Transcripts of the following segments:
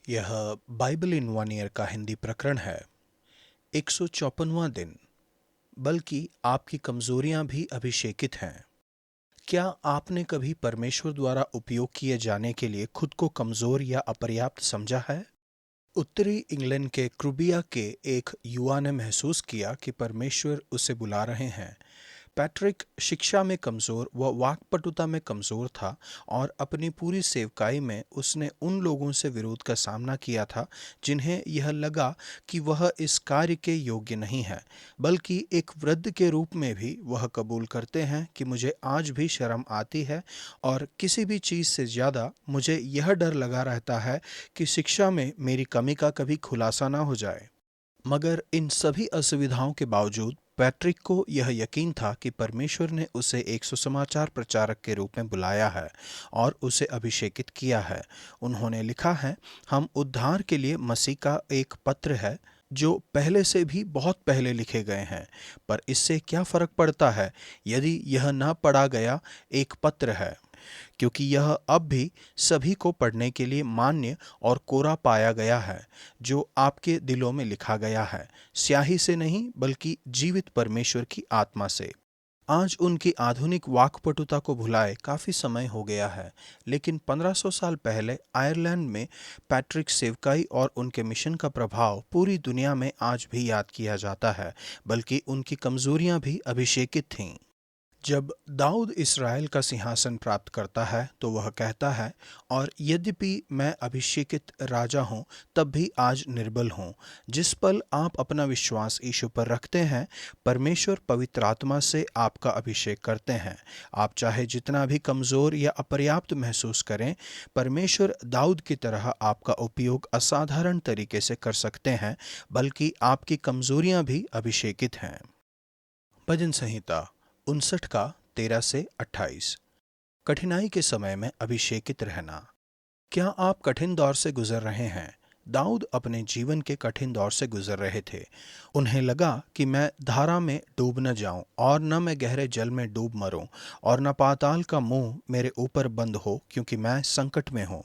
यह Bible in one year का हिंदी प्रकरण है। 154वां दिन। बल्कि आपकी कमजोरियां भी अभिषेकित हैं। क्या आपने कभी परमेश्वर द्वारा उपयोग किए जाने के लिए खुद को कमजोर या अपर्याप्त समझा है? उत्तरी इंग्लैंड के क्रूबिया के एक युवा ने महसूस किया कि परमेश्वर उसे बुला रहे हैं। पैट्रिक शिक्षा में कमज़ोर व वाक्पटुता में कमज़ोर था और अपनी पूरी सेवकाई में उसने उन लोगों से विरोध का सामना किया था जिन्हें यह लगा कि वह इस कार्य के योग्य नहीं है। बल्कि एक वृद्ध के रूप में भी वह कबूल करते हैं कि मुझे आज भी शर्म आती है और किसी भी चीज़ से ज़्यादा मुझे यह डर लगा रहता है कि शिक्षा में मेरी कमी का कभी खुलासा ना हो जाए। मगर इन सभी असुविधाओं के बावजूद पैट्रिक को यह यकीन था कि परमेश्वर ने उसे एक सुसमाचार प्रचारक के रूप में बुलाया है और उसे अभिषेकित किया है। उन्होंने लिखा है, हम उद्धार के लिए मसीह का एक पत्र है जो पहले से भी बहुत पहले लिखे गए हैं। पर इससे क्या फर्क पड़ता है यदि यह न पढ़ा गया एक पत्र है, क्योंकि यह अब भी सभी को पढ़ने के लिए मान्य और कोरा पाया गया है, जो आपके दिलों में लिखा गया है, स्याही से नहीं बल्कि जीवित परमेश्वर की आत्मा से। आज उनकी आधुनिक वाक्पटुता को भुलाए काफी समय हो गया है, लेकिन 1500 साल पहले आयरलैंड में पैट्रिक सेवकाई और उनके मिशन का प्रभाव पूरी दुनिया में आज भी याद किया जाता है। बल्कि उनकी कमजोरियां भी अभिषेकित थीं। जब दाऊद इस्राएल का सिंहासन प्राप्त करता है तो वह कहता है, और यद्यपि मैं अभिषेकित राजा हूँ तब भी आज निर्बल हूँ। जिस पल आप अपना विश्वास यीशु पर रखते हैं, परमेश्वर पवित्र आत्मा से आपका अभिषेक करते हैं। आप चाहे जितना भी कमज़ोर या अपर्याप्त महसूस करें, परमेश्वर दाऊद की तरह आपका उपयोग असाधारण तरीके से कर सकते हैं। बल्कि आपकी कमज़ोरियाँ भी अभिषेकित हैं। भजन संहिता 59 का 13 से 28। कठिनाई के समय में अभिषेकित रहना। क्या आप कठिन दौर से गुजर रहे हैं? दाऊद अपने जीवन के कठिन दौर से गुजर रहे थे। उन्हें लगा कि मैं धारा में डूब न जाऊं और न मैं गहरे जल में डूब मरूं और न पाताल का मुंह मेरे ऊपर बंद हो, क्योंकि मैं संकट में हूं।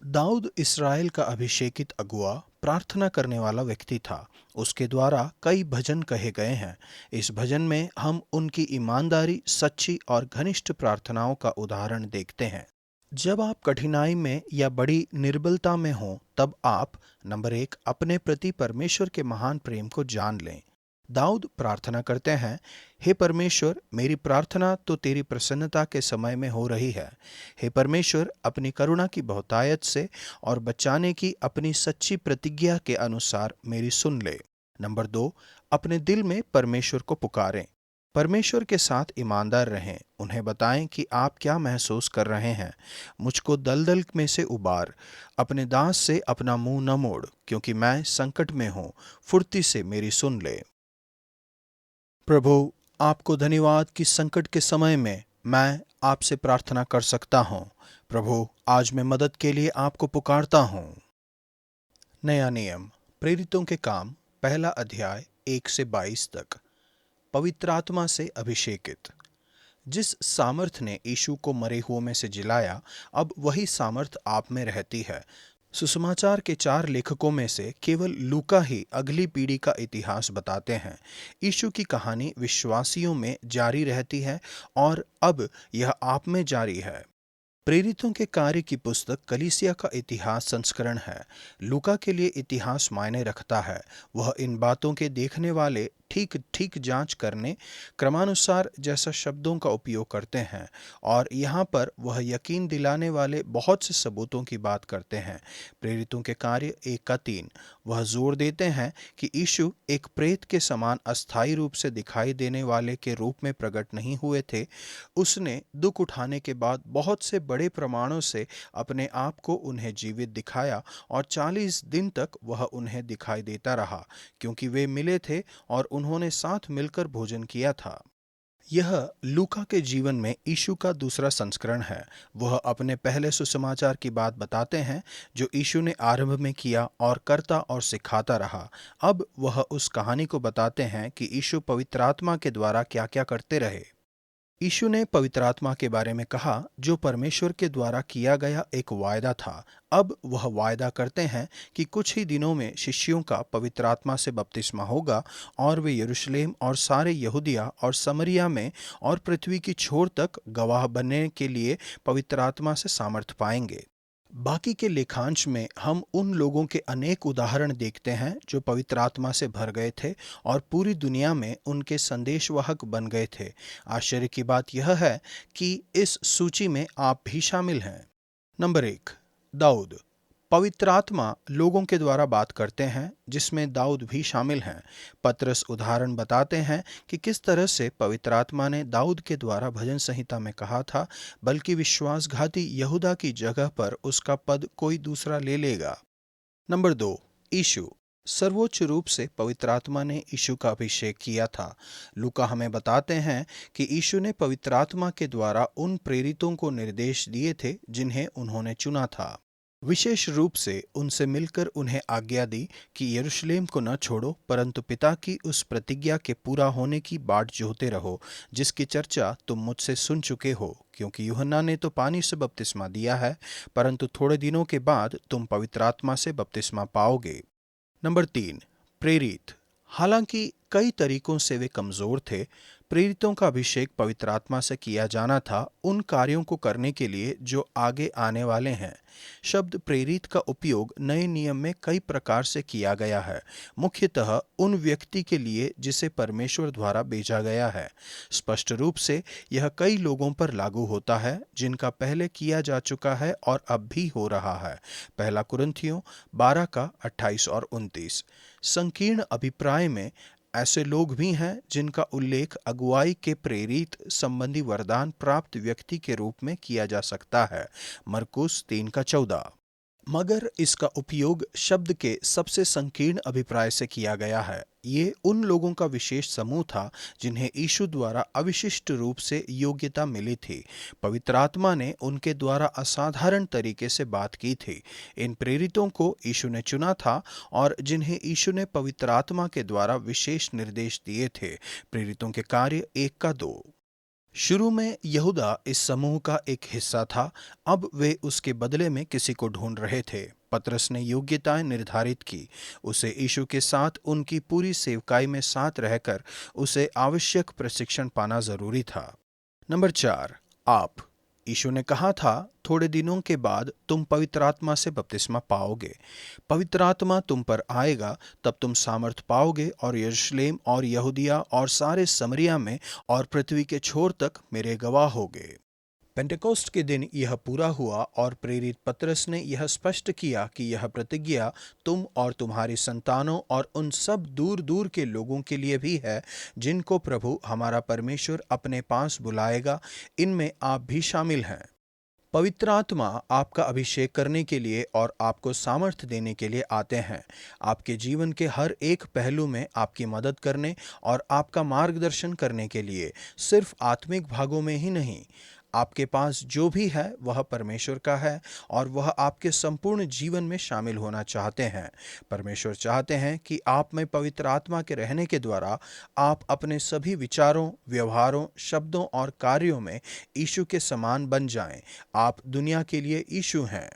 दाऊद इस्राएल का अभिषेकित अगुआ, प्रार्थना करने वाला व्यक्ति था। उसके द्वारा कई भजन कहे गए हैं। इस भजन में हम उनकी ईमानदारी, सच्ची और घनिष्ठ प्रार्थनाओं का उदाहरण देखते हैं। जब आप कठिनाई में या बड़ी निर्बलता में हों, तब आप नंबर 1 अपने प्रति परमेश्वर के महान प्रेम को जान लें। दाऊद प्रार्थना करते हैं, हे परमेश्वर, मेरी प्रार्थना तो तेरी प्रसन्नता के समय में हो रही है। हे परमेश्वर, अपनी करुणा की बहुतायत से और बचाने की अपनी सच्ची प्रतिज्ञा के अनुसार मेरी सुन ले। नंबर 2, अपने दिल में परमेश्वर को पुकारें। परमेश्वर के साथ ईमानदार रहें। उन्हें बताएं कि आप क्या महसूस कर रहे हैं। मुझको दलदल में से उबार, अपने दास से अपना मुंह न मोड़, क्योंकि मैं संकट में हूँ। फुर्ती से मेरी सुन ले। प्रभु, आपको धन्यवाद कि संकट के समय में मैं आपसे प्रार्थना कर सकता हूँ। प्रभु, आज मैं मदद के लिए आपको पुकारता हूँ। नया नियम, प्रेरितों के काम, पहला अध्याय 1 से 22 तक। पवित्र आत्मा से अभिषेकित। जिस सामर्थ ने यीशु को मरे हुओं में से जिलाया, अब वही सामर्थ आप में रहती है। सुसमाचार के 4 लेखकों में से केवल लूका ही अगली पीढ़ी का इतिहास बताते हैं। यीशु की कहानी विश्वासियों में जारी रहती है और अब यह आप में जारी है। प्रेरितों के कार्य की पुस्तक कलीसिया का इतिहास संस्करण है। लूका के लिए इतिहास मायने रखता है। वह इन बातों के देखने वाले ठीक ठीक जांच करने क्रमानुसार जैसा शब्दों का उपयोग करते हैं, और यहाँ पर वह यकीन दिलाने वाले बहुत से सबूतों की बात करते हैं। प्रेरितों के कार्य 1 का 3। वह जोर देते हैं कि यीशु एक प्रेत के समान अस्थायी रूप से दिखाई देने वाले के रूप में प्रकट नहीं हुए थे। उसने दुख उठाने के बाद बहुत से बड़े प्रमाणों से अपने आप को उन्हें जीवित दिखाया और 40 दिन तक वह उन्हें दिखाई देता रहा, क्योंकि वे मिले थे और उन्होंने साथ मिलकर भोजन किया था। यह लूका के जीवन में यीशु का दूसरा संस्करण है। वह अपने पहले सुसमाचार की बात बताते हैं जो यीशु ने आरंभ में किया और करता और सिखाता रहा। अब वह उस कहानी को बताते हैं कि यीशु पवित्र आत्मा के द्वारा क्या क्या करते रहे। यीशु ने पवित्र आत्मा के बारे में कहा जो परमेश्वर के द्वारा किया गया एक वायदा था। अब वह वायदा करते हैं कि कुछ ही दिनों में शिष्यों का पवित्र आत्मा से बपतिस्मा होगा और वे यरूशलेम और सारे यहूदिया और समरिया में और पृथ्वी की छोर तक गवाह बनने के लिए पवित्र आत्मा से सामर्थ पाएंगे। बाकी के लेखांश में हम उन लोगों के अनेक उदाहरण देखते हैं जो पवित्र आत्मा से भर गए थे और पूरी दुनिया में उनके संदेशवाहक बन गए थे। आश्चर्य की बात यह है कि इस सूची में आप भी शामिल हैं। नंबर 1, दाऊद। पवित्र आत्मा लोगों के द्वारा बात करते हैं जिसमें दाऊद भी शामिल हैं। पतरस उदाहरण बताते हैं कि किस तरह से पवित्र आत्मा ने दाऊद के द्वारा भजन संहिता में कहा था, बल्कि विश्वासघाती यहूदा की जगह पर उसका पद कोई दूसरा ले लेगा। नंबर 2, यीशु। सर्वोच्च रूप से पवित्र आत्मा ने यीशु का अभिषेक किया था। लूका हमें बताते हैं कि यीशु ने पवित्र आत्मा के द्वारा उन प्रेरितों को निर्देश दिए थे जिन्हें उन्होंने चुना था। विशेष रूप से उनसे मिलकर उन्हें आज्ञा दी कि यरूशलेम को न छोड़ो, परंतु पिता की उस प्रतिज्ञा के पूरा होने की बाट जोहते रहो जिसकी चर्चा तुम मुझसे सुन चुके हो, क्योंकि यूहन्ना ने तो पानी से बपतिस्मा दिया है, परंतु थोड़े दिनों के बाद तुम पवित्र आत्मा से बपतिस्मा पाओगे। नंबर 3, प्रेरित। हालांकि कई तरीकों से वे कमजोर थे, प्रेरितों का अभिषेक पवित्र आत्मा से किया जाना था उन कार्यों को करने के लिए जो आगे आने वाले हैं। शब्द प्रेरित का उपयोग नए नियम में कई प्रकार से किया गया है, मुख्यतः उन व्यक्ति के लिए जिसे परमेश्वर द्वारा भेजा गया है। स्पष्ट रूप से यह कई लोगों पर लागू होता है जिनका पहले किया जा चुका है और अब भी हो रहा है। पहला कुरिन्थियों 12 का 28 और 29। संकीर्ण अभिप्राय में ऐसे लोग भी हैं जिनका उल्लेख अगुवाई के प्रेरित संबंधी वरदान प्राप्त व्यक्ति के रूप में किया जा सकता है। मरकुस 3 का 14। मगर इसका उपयोग शब्द के सबसे संकीर्ण अभिप्राय से किया गया है। ये उन लोगों का विशेष समूह था जिन्हें यीशु द्वारा अविशिष्ट रूप से योग्यता मिली थी। पवित्र आत्मा ने उनके द्वारा असाधारण तरीके से बात की थी। इन प्रेरितों को यीशु ने चुना था और जिन्हें यीशु ने पवित्र आत्मा के द्वारा विशेष निर्देश दिए थे। प्रेरितों के कार्य 1 का 2। शुरू में यहूदा इस समूह का एक हिस्सा था, अब वे उसके बदले में किसी को ढूंढ रहे थे। पतरस ने योग्यताएं निर्धारित की। उसे यीशु के साथ उनकी पूरी सेवकाई में साथ रहकर उसे आवश्यक प्रशिक्षण पाना जरूरी था। नंबर 4, आप। यीशु ने कहा था थोड़े दिनों के बाद तुम पवित्र आत्मा से बपतिस्मा पाओगे। पवित्र आत्मा तुम पर आएगा, तब तुम सामर्थ पाओगे और यरूशलेम और यहूदिया और सारे समरिया में और पृथ्वी के छोर तक मेरे गवाह होगे। पेंटेकोस्ट के दिन यह पूरा हुआ और प्रेरित पतरस ने यह स्पष्ट किया कि यह प्रतिज्ञा तुम और तुम्हारी संतानों और उन सब दूर दूर के लोगों के लिए भी है जिनको प्रभु हमारा परमेश्वर अपने पास बुलाएगा। इनमें आप भी शामिल हैं। पवित्र आत्मा आपका अभिषेक करने के लिए और आपको सामर्थ्य देने के लिए आते हैं, आपके जीवन के हर एक पहलू में आपकी मदद करने और आपका मार्गदर्शन करने के लिए। सिर्फ आत्मिक भागों में ही नहीं, आपके पास जो भी है वह परमेश्वर का है और वह आपके संपूर्ण जीवन में शामिल होना चाहते हैं। परमेश्वर चाहते हैं कि आप में पवित्र आत्मा के रहने के द्वारा आप अपने सभी विचारों, व्यवहारों, शब्दों और कार्यों में यीशु के समान बन जाएं। आप दुनिया के लिए यीशु हैं।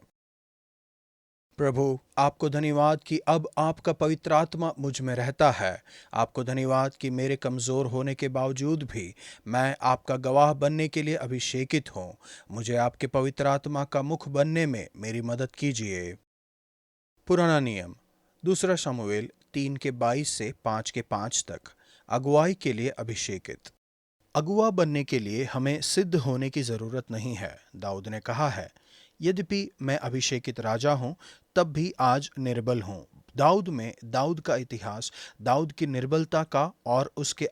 प्रभु, आपको धन्यवाद कि अब आपका पवित्र आत्मा मुझ में रहता है। आपको धन्यवाद कि मेरे कमज़ोर होने के बावजूद भी मैं आपका गवाह बनने के लिए अभिषेकित हूँ। मुझे आपके पवित्र आत्मा का मुख बनने में मेरी मदद कीजिए। पुराना नियम 2 शमूएल 3 के 22 से 5 के 5 तक। अगुवाई के लिए अभिषेकित। अगुआ बनने के लिए हमें सिद्ध होने की जरूरत नहीं है। दाऊद ने कहा है, यद्यपि मैं अभिषेकित राजा हूं तब भी आज निर्बल हूं। दाऊद का इतिहास दाऊद की निर्बलता का और उसके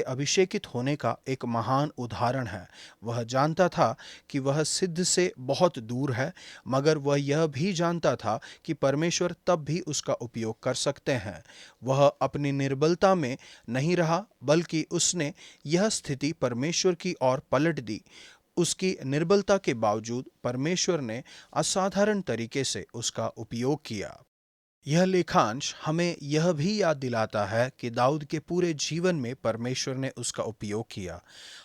अभिषेकित होने का एक महान उदाहरण है। वह जानता था कि वह सिद्ध से बहुत दूर है, मगर वह यह भी जानता था कि परमेश्वर तब भी उसका उपयोग कर सकते हैं। वह अपनी निर्बलता में नहीं रहा, बल्कि उसने यह स्थिति परमेश्वर की ओर पलट दी। उसकी निर्बलता के बावजूद परमेश्वर ने असाधारण तरीके से उसका उपयोग किया। यह लेखांश हमें यह भी याद दिलाता है कि दाऊद के पूरे जीवन में परमेश्वर ने उसका उपयोग किया।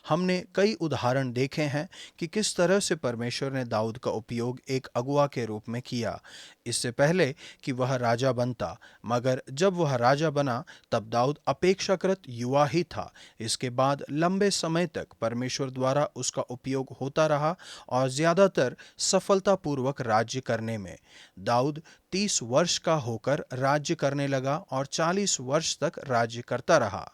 हमने कई उदाहरण देखे हैं कि किस तरह से परमेश्वर ने दाऊद का उपयोग एक अगुआ के रूप में किया, इससे पहले कि वह राजा बनता। मगर जब वह राजा बना तब दाऊद अपेक्षाकृत युवा ही था। इसके बाद लंबे समय तक परमेश्वर द्वारा उसका उपयोग होता रहा और ज़्यादातर सफलतापूर्वक राज्य करने में। दाऊद 30 वर्ष का होकर राज्य करने लगा और 40 वर्ष तक राज्य करता रहा।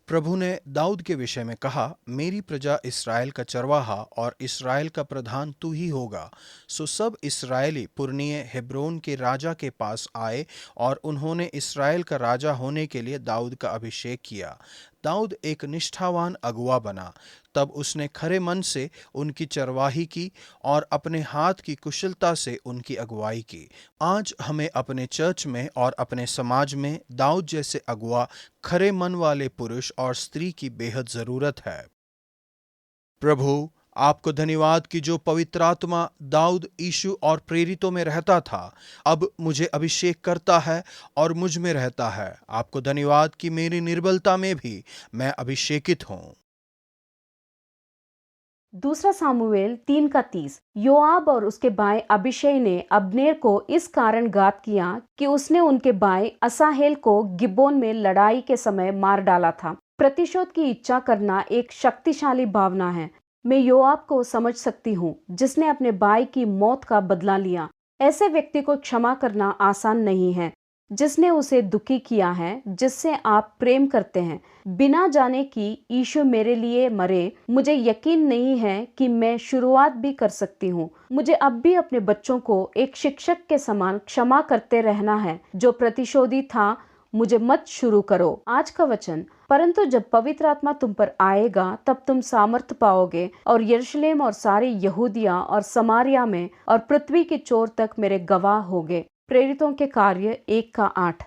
प्रभु ने दाऊद के विषय में कहा, मेरी प्रजा इस्राएल का चरवाहा और इस्राएल का प्रधान तू ही होगा। सो सब इस्राएली पुरनिये हेब्रोन के राजा के पास आए और उन्होंने इस्राएल का राजा होने के लिए दाऊद का अभिषेक किया। दाऊद एक निष्ठावान अगुआ बना। तब उसने खरे मन से उनकी चरवाही की और अपने हाथ की कुशलता से उनकी अगुवाई की। आज हमें अपने चर्च में और अपने समाज में दाऊद जैसे अगुआ, खरे मन वाले पुरुष और स्त्री की बेहद जरूरत है। प्रभु, आपको धन्यवाद कि जो पवित्र आत्मा दाऊद, यीशु और प्रेरितों में रहता था, अब मुझे अभिषेक करता है और मुझ में रहता है। आपको धन्यवाद कि मेरी निर्बलता में भी मैं अभिषेकित हूँ। दूसरा सामुएल 3:30। योआब और उसके भाई अबीशै ने अब्नेर को इस कारण घात किया कि उसने उनके भाई असाहेल को गिबोन में लड़ाई के समय मार डाला था। प्रतिशोध की इच्छा करना एक शक्तिशाली भावना है। मैं योआब को समझ सकती हूँ, जिसने अपने भाई की मौत का बदला लिया। ऐसे व्यक्ति को क्षमा करना आसान नहीं है, जिसने उसे दुखी किया है, जिससे आप प्रेम करते हैं, बिना जाने कि यीशु मेरे लिए मरे। मुझे यकीन नहीं है कि मैं शुरुआत भी कर सकती हूँ। मुझे अब भी अपने बच्चों को एक शिक्षक के समान क्षमा करते रहना है। जो प्रतिशोधी था, मुझे मत शुरू करो। आज का वचन, परंतु जब पवित्र आत्मा तुम पर आएगा तब तुम सामर्थ पाओगे और यरूशलेम और सारी यहूदिया और समारिया में और पृथ्वी की चोर तक मेरे गवाह होगे। प्रेरितों के कार्य 1:8।